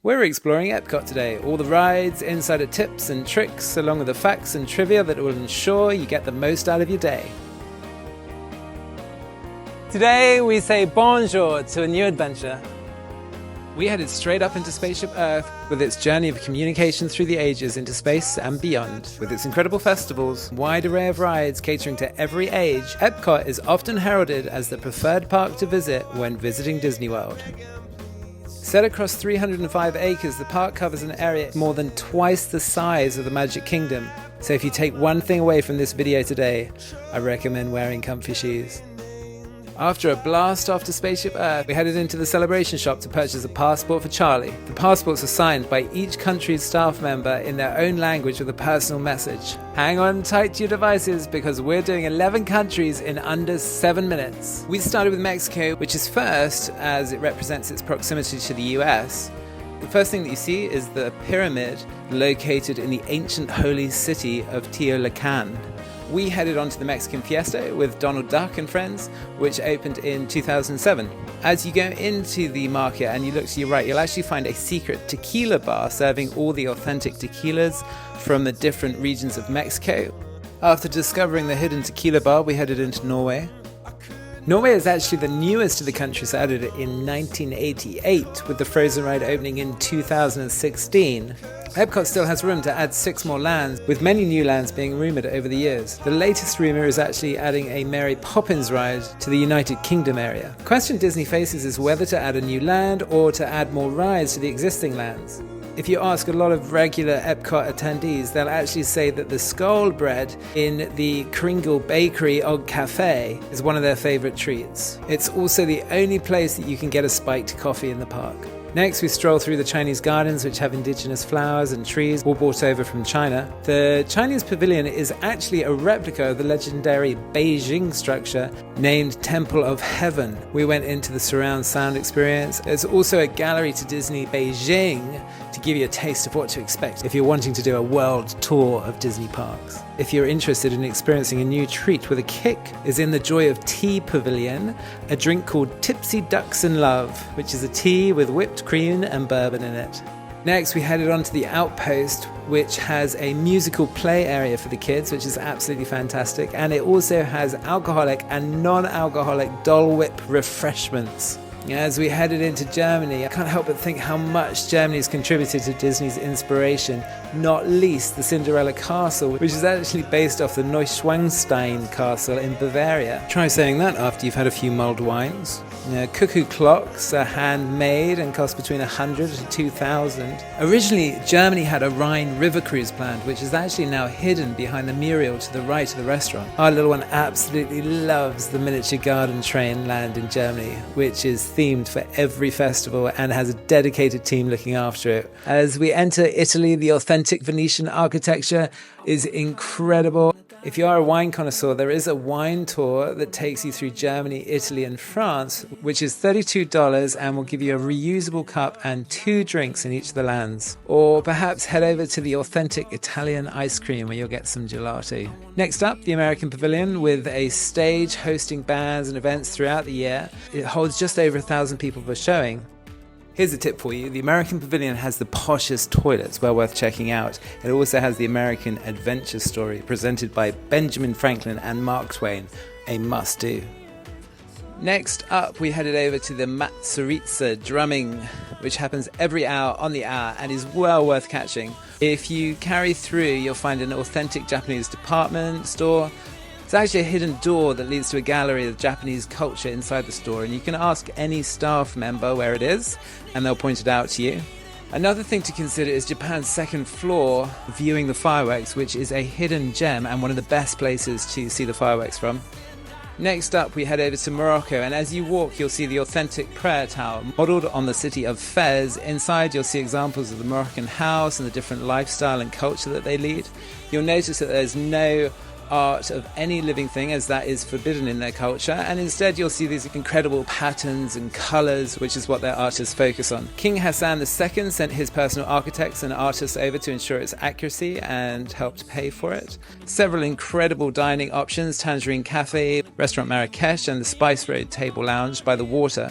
We're exploring Epcot today, all the rides, insider tips and tricks, along with the facts and trivia that will ensure you get the most out of your day. Today we say bonjour to a new adventure. We headed straight up into Spaceship Earth with its journey of communication through the ages into space and beyond. With its incredible festivals, wide array of rides catering to every age, Epcot is often heralded as the preferred park to visit when visiting Disney World. Set across 305 acres, the park covers an area more than twice the size of the Magic Kingdom. So if you take one thing away from this video today, I recommend wearing comfy shoes. After a blast off to Spaceship Earth, we headed into the celebration shop to purchase a passport for Charlie. The passports are signed by each country's staff member in their own language with a personal message. Hang on tight to your devices because we're doing 11 countries in under 7 minutes. We started with Mexico, which is first as it represents its proximity to the US. The first thing that you see is the pyramid located in the ancient holy city of Teotihuacan. We headed on to the Mexican Fiesta with Donald Duck and Friends, which opened in 2007. As you go into the market and you look to your right, you'll actually find a secret tequila bar serving all the authentic tequilas from the different regions of Mexico. After discovering the hidden tequila bar, we headed into Norway. Norway is actually the newest of the countries, added in 1988, with the Frozen ride opening in 2016. Epcot still has room to add 6 more lands, with many new lands being rumoured over the years. The latest rumour is actually adding a Mary Poppins ride to the United Kingdom area. The question Disney faces is whether to add a new land or to add more rides to the existing lands. If you ask a lot of regular Epcot attendees, they'll actually say that the skull bread in the Kringle Bakery og Cafe is one of their favourite treats. It's also the only place that you can get a spiked coffee in the park. Next, we stroll through the Chinese gardens, which have indigenous flowers and trees all brought over from China. The Chinese pavilion is actually a replica of the legendary Beijing structure named Temple of Heaven. We went into the surround sound experience. There's also a gallery to Disney Beijing to give you a taste of what to expect if you're wanting to do a world tour of Disney parks. If you're interested in experiencing a new treat with a kick, is in the Joy of Tea Pavilion, a drink called Tipsy Ducks in Love, which is a tea with whipped cream and bourbon in it. Next, we headed on to the Outpost, which has a musical play area for the kids, which is absolutely fantastic. And it also has alcoholic and non-alcoholic Dole Whip refreshments. As we headed into Germany, I can't help but think how much Germany's contributed to Disney's inspiration, not least the Cinderella Castle, which is actually based off the Neuschwanstein Castle in Bavaria. Try saying that after you've had a few mulled wines. Cuckoo clocks are handmade and cost between 100 to 2,000. Originally, Germany had a Rhine river cruise planned, which is actually now hidden behind the Muriel to the right of the restaurant. Our little one absolutely loves the miniature garden train land in Germany, which is themed for every festival and has a dedicated team looking after it. As we enter Italy, the authentic Venetian architecture is incredible. If you are a wine connoisseur, there is a wine tour that takes you through Germany, Italy and France, which is $32 and will give you a reusable cup and 2 drinks in each of the lands. Or perhaps head over to the authentic Italian ice cream where you'll get some gelato. Next up, the American Pavilion with a stage hosting bands and events throughout the year. It holds just over 1,000 people per showing. Here's a tip for you. The American Pavilion has the poshest toilets, well worth checking out. It also has the American Adventure Story, presented by Benjamin Franklin and Mark Twain, a must-do. Next up, we headed over to the Matsuriza drumming, which happens every hour on the hour and is well worth catching. If you carry through, you'll find an authentic Japanese department store. It's actually a hidden door that leads to a gallery of Japanese culture inside the store, and you can ask any staff member where it is, and they'll point it out to you. Another thing to consider is Japan's second floor, viewing the fireworks, which is a hidden gem and one of the best places to see the fireworks from. Next up, we head over to Morocco, and as you walk, you'll see the authentic prayer tower, modelled on the city of Fez. Inside, you'll see examples of the Moroccan house and the different lifestyle and culture that they lead. You'll notice that there's no art of any living thing, as that is forbidden in their culture, and instead you'll see these incredible patterns and colours, which is what their artists focus on. King Hassan II sent his personal architects and artists over to ensure its accuracy and helped pay for it. Several incredible dining options: Tangerine Cafe, Restaurant Marrakesh and the Spice Road Table Lounge by the water.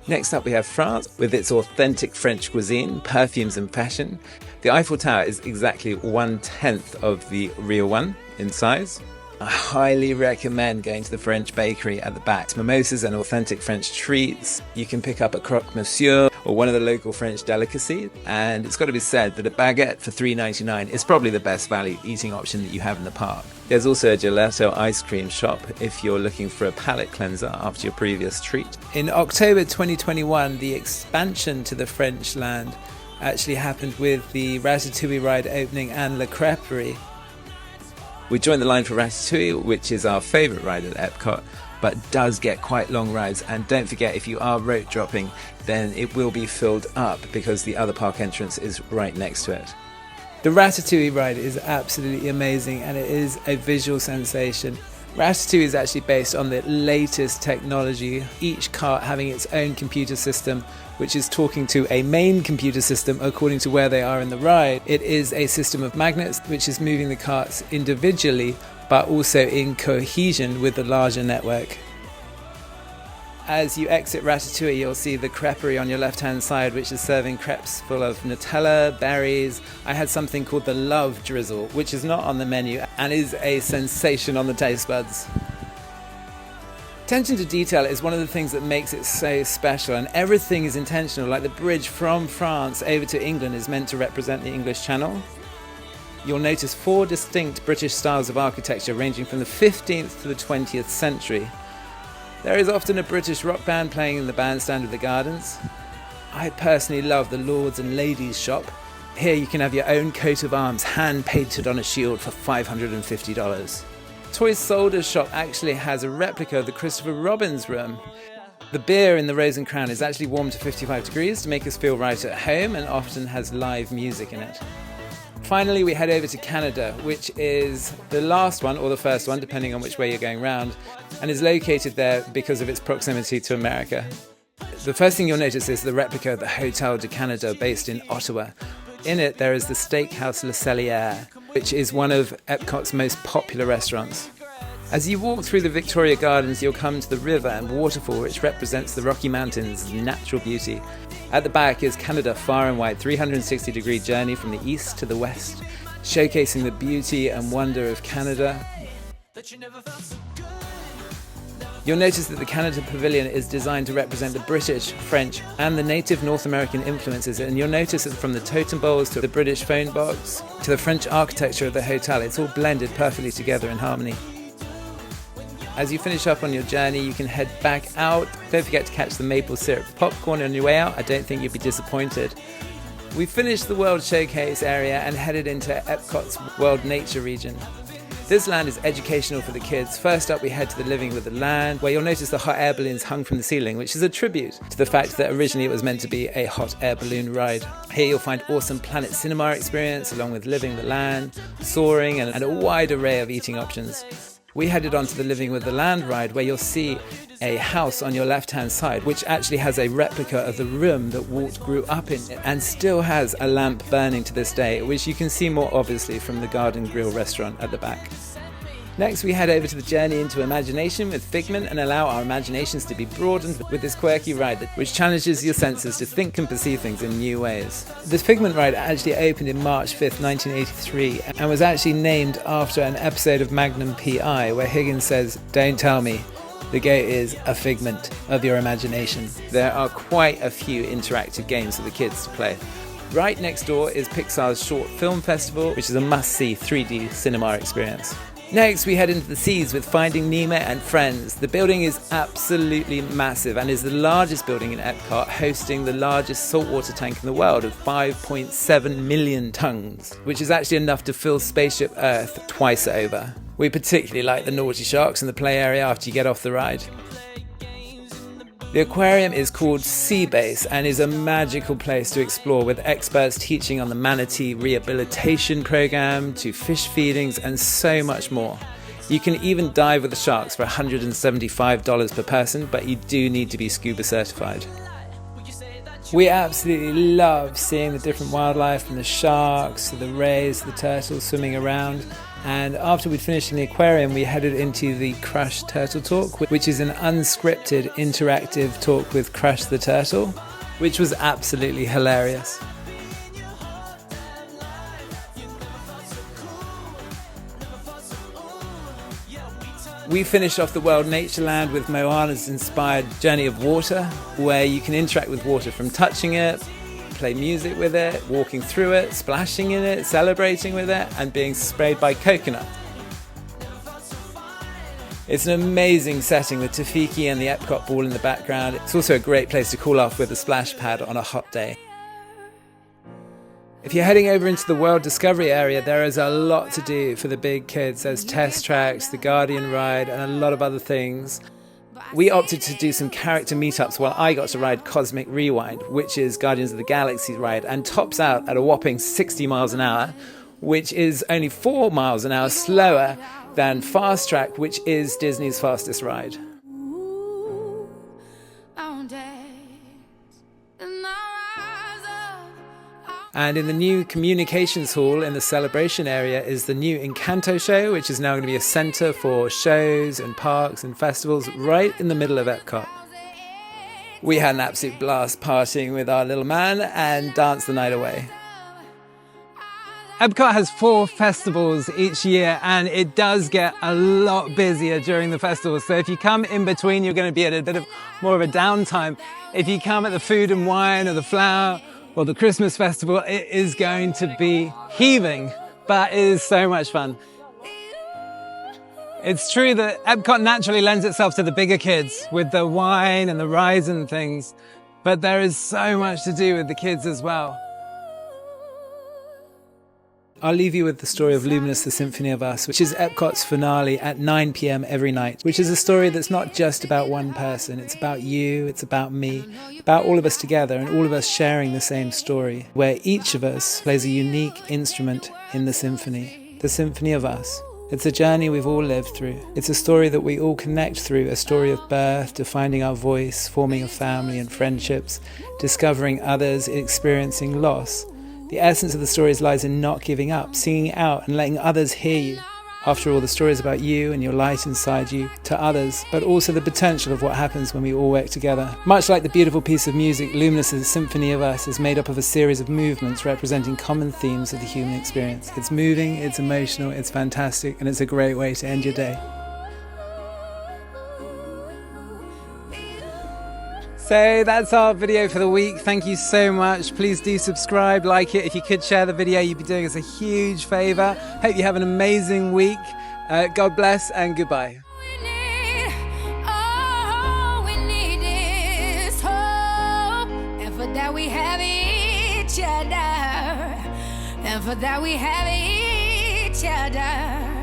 Next up we have France with its authentic French cuisine, perfumes and fashion. The Eiffel Tower is exactly 1/10 of the real one in size. I highly recommend going to the French bakery at the back. Mimosas and authentic French treats. You can pick up a croque monsieur or one of the local French delicacies. And it's got to be said that a baguette for $3.99 is probably the best value eating option that you have in the park. There's also a gelato ice cream shop if you're looking for a palate cleanser after your previous treat. In October 2021, the expansion to the French land actually happened with the Ratatouille ride opening and La Crêperie. We joined the line for Ratatouille, which is our favourite ride at Epcot, but does get quite long rides. And don't forget, if you are rope dropping, then it will be filled up because the other park entrance is right next to it. The Ratatouille ride is absolutely amazing and it is a visual sensation. Ratatouille is actually based on the latest technology, each cart having its own computer system, which is talking to a main computer system according to where they are in the ride. It is a system of magnets which is moving the carts individually but also in cohesion with the larger network. As you exit Ratatouille, you'll see the crêperie on your left-hand side, which is serving crepes full of Nutella, berries. I had something called the Love Drizzle, which is not on the menu and is a sensation on the taste buds. Attention to detail is one of the things that makes it so special, and everything is intentional, like the bridge from France over to England is meant to represent the English Channel. You'll notice 4 distinct British styles of architecture ranging from the 15th to the 20th century. There is often a British rock band playing in the bandstand of the gardens. I personally love the Lords and Ladies shop. Here you can have your own coat of arms hand painted on a shield for $550. Toy Soldiers shop actually has a replica of the Christopher Robin's room. The beer in the Rose and Crown is actually warmed to 55 degrees to make us feel right at home and often has live music in it. Finally, we head over to Canada, which is the last one or the first one, depending on which way you're going round, and is located there because of its proximity to America. The first thing you'll notice is the replica of the Hotel de Canada based in Ottawa. In it, there is the Steakhouse Le Cellier, which is one of Epcot's most popular restaurants. As you walk through the Victoria Gardens, you'll come to the river and waterfall, which represents the Rocky Mountains' natural beauty. At the back is Canada Far and Wide, 360-degree journey from the east to the west, showcasing the beauty and wonder of Canada. You'll notice that the Canada Pavilion is designed to represent the British, French, and the native North American influences, and you'll notice that from the totem poles to the British phone box to the French architecture of the hotel, it's all blended perfectly together in harmony. As you finish up on your journey, you can head back out. Don't forget to catch the maple syrup popcorn on your way out. I don't think you'll be disappointed. We finished the World Showcase area and headed into Epcot's World Nature region. This land is educational for the kids. First up, we head to the Living with the Land, where you'll notice the hot air balloons hung from the ceiling, which is a tribute to the fact that originally it was meant to be a hot air balloon ride. Here you'll find awesome Planet Cinema experience, along with Living the Land, soaring, and a wide array of eating options. We headed on to the Living with the Land ride, where you'll see a house on your left-hand side, which actually has a replica of the room that Walt grew up in and still has a lamp burning to this day, which you can see more obviously from the Garden Grill restaurant at the back. Next, we head over to the journey into imagination with Figment and allow our imaginations to be broadened with this quirky ride which challenges your senses to think and perceive things in new ways. The Figment ride actually opened in March 5th, 1983 and was actually named after an episode of Magnum P.I. where Higgins says, "Don't tell me, the goat is a figment of your imagination." There are quite a few interactive games for the kids to play. Right next door is Pixar's Short Film Festival, which is a must-see 3D cinema experience. Next, we head into the seas with Finding Nemo and Friends. The building is absolutely massive and is the largest building in Epcot, hosting the largest saltwater tank in the world of 5.7 million tons, which is actually enough to fill Spaceship Earth twice over. We particularly like the naughty sharks in the play area after you get off the ride. The aquarium is called Sea Base and is a magical place to explore, with experts teaching on the manatee rehabilitation program to fish feedings and so much more. You can even dive with the sharks for $175 per person, but you do need to be scuba certified. We absolutely love seeing the different wildlife, from the sharks to the rays to the turtles swimming around. And after we'd finished in the aquarium, we headed into the Crush Turtle Talk, which is an unscripted, interactive talk with Crush the Turtle, which was absolutely hilarious. We finished off the World Natureland with Moana's inspired Journey of Water, where you can interact with water from touching it, play music with it, walking through it, splashing in it, celebrating with it, and being sprayed by coconut. It's an amazing setting with Tafiki and the Epcot ball in the background. It's also a great place to cool off with a splash pad on a hot day. If you're heading over into the World Discovery area, there is a lot to do for the big kids. There's test tracks, the Guardian ride, and a lot of other things. We opted to do some character meetups while I got to ride Cosmic Rewind, which is Guardians of the Galaxy ride, and tops out at a whopping 60 miles an hour, which is only 4 miles an hour slower than Fast Track, which is Disney's fastest ride. And in the new communications hall in the celebration area is the new Encanto show, which is now going to be a centre for shows and parks and festivals right in the middle of Epcot. We had an absolute blast partying with our little man and danced the night away. Epcot has 4 festivals each year, and it does get a lot busier during the festivals. So if you come in between, you're going to be at a bit of more of a downtime. If you come at the Food and Wine or the Flower or the Christmas festival, it is going to be heaving, but it is so much fun. It's true that Epcot naturally lends itself to the bigger kids with the wine and the rides and things, but there is so much to do with the kids as well. I'll leave you with the story of Luminous, the Symphony of Us, which is Epcot's finale at 9 p.m. every night, which is a story that's not just about one person. It's about you, it's about me, about all of us together and all of us sharing the same story, where each of us plays a unique instrument in the symphony of us. It's a journey we've all lived through. It's a story that we all connect through, a story of birth, to finding our voice, forming a family and friendships, discovering others, experiencing loss. The essence of the stories lies in not giving up, singing out and letting others hear you. After all, the story is about you and your light inside you to others, but also the potential of what happens when we all work together. Much like the beautiful piece of music, Luminous' Symphony of Us is made up of a series of movements representing common themes of the human experience. It's moving, it's emotional, it's fantastic, and it's a great way to end your day. So that's our video for the week. Thank you so much. Please do subscribe, like it. If you could share the video, you'd be doing us a huge favour. Hope you have an amazing week. God bless and goodbye. We have each other, and for that we have each other.